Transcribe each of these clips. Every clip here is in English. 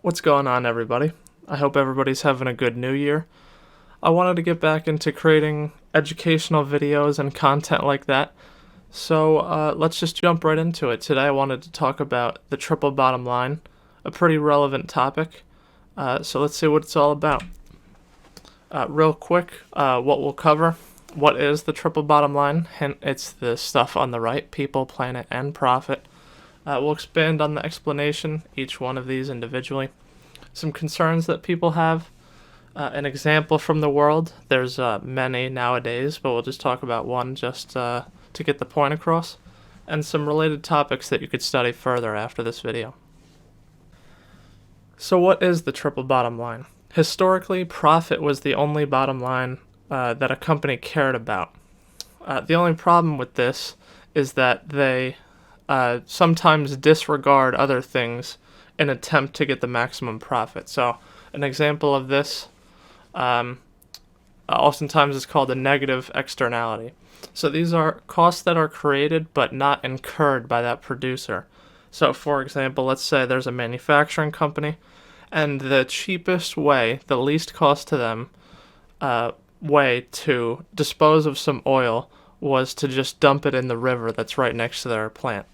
What's going on, everybody? I hope everybody's having a good new year. I wanted to get back into creating educational videos and content like that. So let's just jump right into it. Today I wanted to talk about the triple bottom line, a pretty relevant topic. So let's see what it's all about. Real quick, what we'll cover. What is the triple bottom line? Hint, it's the stuff on the right, people, planet, and profit. We'll expand on the explanation, each one of these individually. Some concerns that people have. An example from the world. There's many nowadays, but we'll just talk about one just to get the point across. And some related topics that you could study further after this video. So what is the triple bottom line? Historically, profit was the only bottom line that a company cared about. The only problem with this is that they sometimes disregard other things in an attempt to get the maximum profit. So an example of this oftentimes is called a negative externality. So these are costs that are created but not incurred by that producer. So for example, let's say there's a manufacturing company and the cheapest way, the least cost to them way to dispose of some oil was to just dump it in the river that's right next to their plant.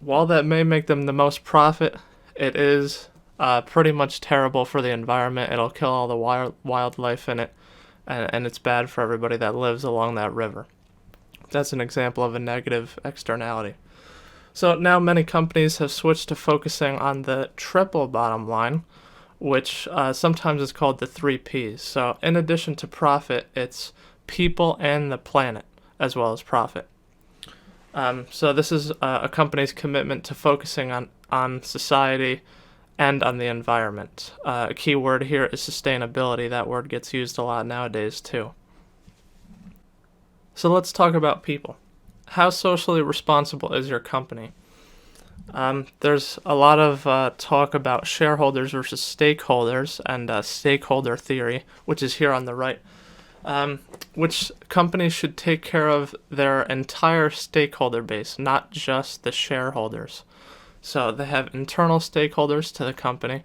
While that may make them the most profit, it is pretty much terrible for the environment. It'll kill all the wildlife in it, and it's bad for everybody that lives along that river. That's an example of a negative externality. So now many companies have switched to focusing on the triple bottom line, which sometimes is called the 3 Ps. So in addition to profit, it's people and the planet, as well as profit. So this is a company's commitment to focusing on society and on the environment. A key word here is sustainability. That word gets used a lot nowadays too. So let's talk about people. How socially responsible is your company? There's a lot of talk about shareholders versus stakeholders and stakeholder theory, which is here on the right. Which companies should take care of their entire stakeholder base, not just the shareholders. So they have internal stakeholders to the company,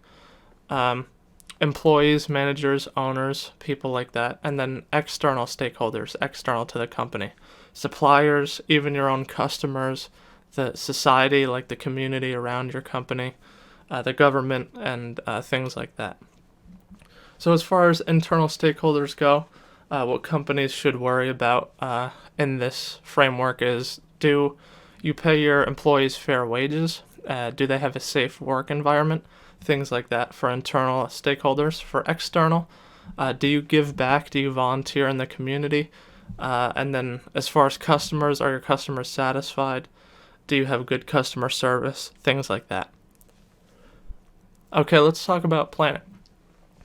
employees, managers, owners, people like that, and then external stakeholders, external to the company, suppliers, even your own customers, the society, like the community around your company, the government, and things like that. So as far as internal stakeholders go, what companies should worry about in this framework is, do you pay your employees fair wages? Do they have a safe work environment? Things like that for internal stakeholders. For external, do you give back? Do you volunteer in the community? And then as far as customers, are your customers satisfied? Do you have good customer service? Things like that. Okay, let's talk about planet.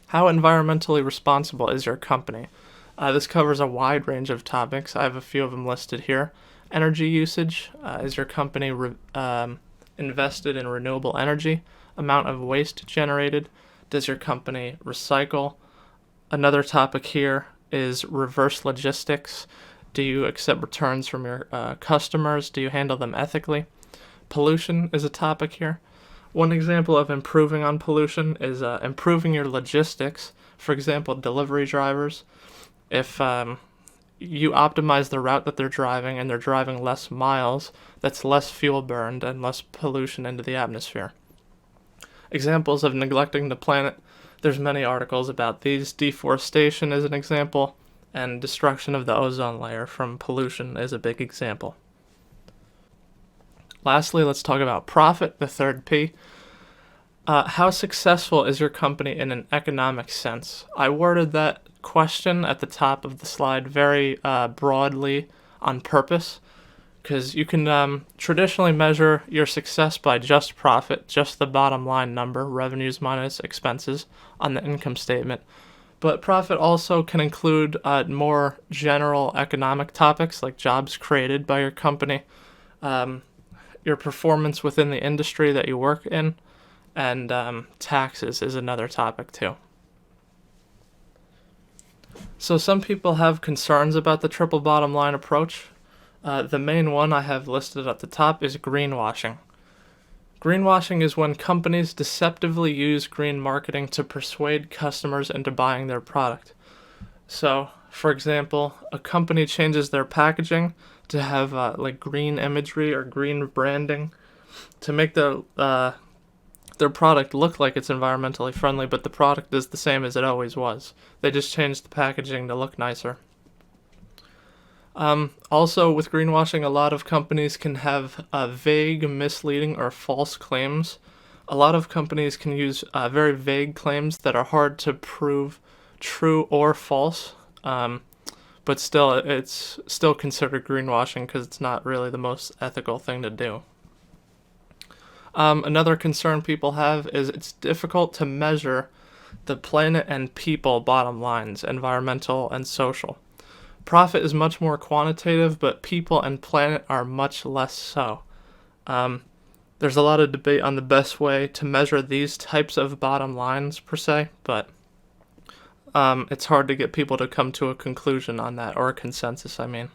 How environmentally responsible is your company? This covers a wide range of topics. I have a few of them listed here. Energy usage. Is your company invested in renewable energy? Amount of waste generated. Does your company recycle? Another topic here is reverse logistics. Do you accept returns from your customers? Do you handle them ethically? Pollution is a topic here. One example of improving on pollution is improving your logistics. For example, delivery drivers. If you optimize the route that they're driving and they're driving less miles, that's less fuel burned and less pollution into the atmosphere. Examples of neglecting the planet. There's many articles about these. Deforestation is an example, and destruction of the ozone layer from pollution is a big example. Lastly, let's talk about profit, the 3rd P. How successful is your company in an economic sense? I worded that question at the top of the slide very broadly on purpose, because you can traditionally measure your success by just profit, just the bottom line number, revenues minus expenses on the income statement. But profit also can include more general economic topics like jobs created by your company, your performance within the industry that you work in, and taxes is another topic too. So some people have concerns about the triple bottom line approach. The main one I have listed at the top is greenwashing. Greenwashing is when companies deceptively use green marketing to persuade customers into buying their product. So, for example, a company changes their packaging to have like green imagery or green branding to make their product look like it's environmentally friendly, but the product is the same as it always was. They just changed the packaging to look nicer. Also, with greenwashing, a lot of companies can have vague, misleading, or false claims. A lot of companies can use very vague claims that are hard to prove true or false, but still, it's still considered greenwashing because it's not really the most ethical thing to do. Another concern people have is it's difficult to measure the planet and people bottom lines, environmental and social. Profit is much more quantitative, but people and planet are much less so. There's a lot of debate on the best way to measure these types of bottom lines, per se, but it's hard to get people to come to a conclusion on that, or a consensus, I mean.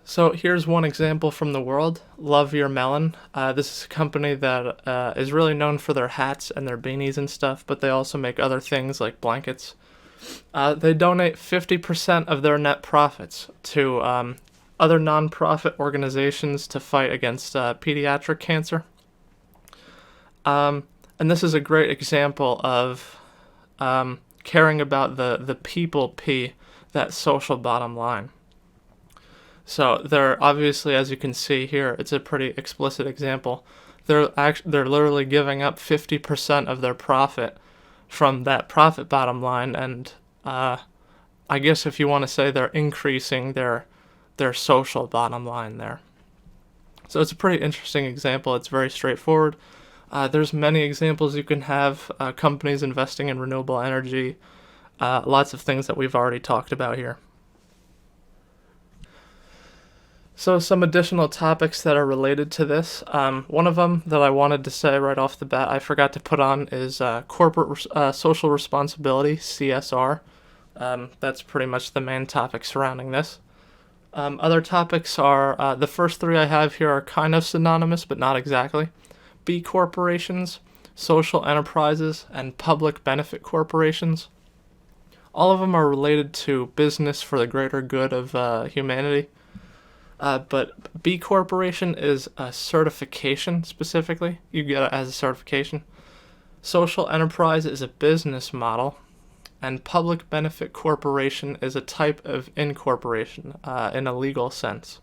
So here's one example from the world, Love Your Melon. This is a company that is really known for their hats and their beanies and stuff, but they also make other things like blankets. They donate 50% of their net profits to other nonprofit organizations to fight against pediatric cancer. And this is a great example of caring about the people that social bottom line. So they're obviously, as you can see here, it's a pretty explicit example. They're literally giving up 50% of their profit from that profit bottom line, and I guess if you want to say they're increasing their social bottom line there. So it's a pretty interesting example. It's very straightforward. There's many examples you can have, companies investing in renewable energy, lots of things that we've already talked about here. So some additional topics that are related to this. One of them that I wanted to say right off the bat, I forgot to put on, is corporate social responsibility, CSR. That's pretty much the main topic surrounding this. Other topics are, the first three I have here are kind of synonymous, but not exactly. B corporations, social enterprises, and public benefit corporations. All of them are related to business for the greater good of humanity. But B Corporation is a certification specifically. You get it as a certification. Social enterprise is a business model. And public benefit corporation is a type of incorporation in a legal sense.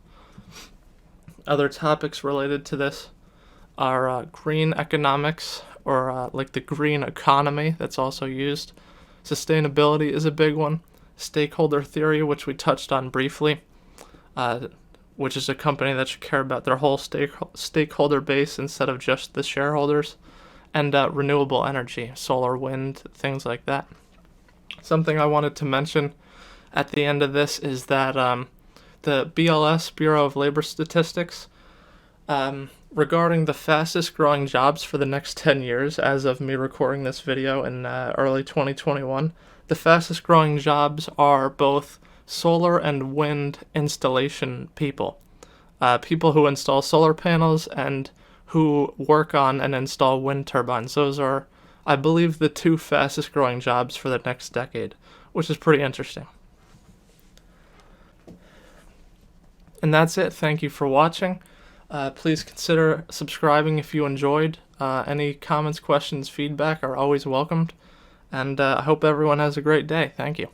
Other topics related to this are green economics, or like the green economy that's also used. Sustainability is a big one. Stakeholder theory, which we touched on briefly. Which is a company that should care about their whole stakeholder base instead of just the shareholders, and renewable energy, solar, wind, things like that. Something I wanted to mention at the end of this is that the BLS, Bureau of Labor Statistics, regarding the fastest growing jobs for the next 10 years, as of me recording this video in early 2021, the fastest growing jobs are both solar and wind installation people. People who install solar panels and who work on and install wind turbines. Those are, I believe, the two fastest growing jobs for the next decade, which is pretty interesting. And that's it. Thank you for watching. Please consider subscribing if you enjoyed. Any comments, questions, feedback are always welcomed. And I hope everyone has a great day. Thank you.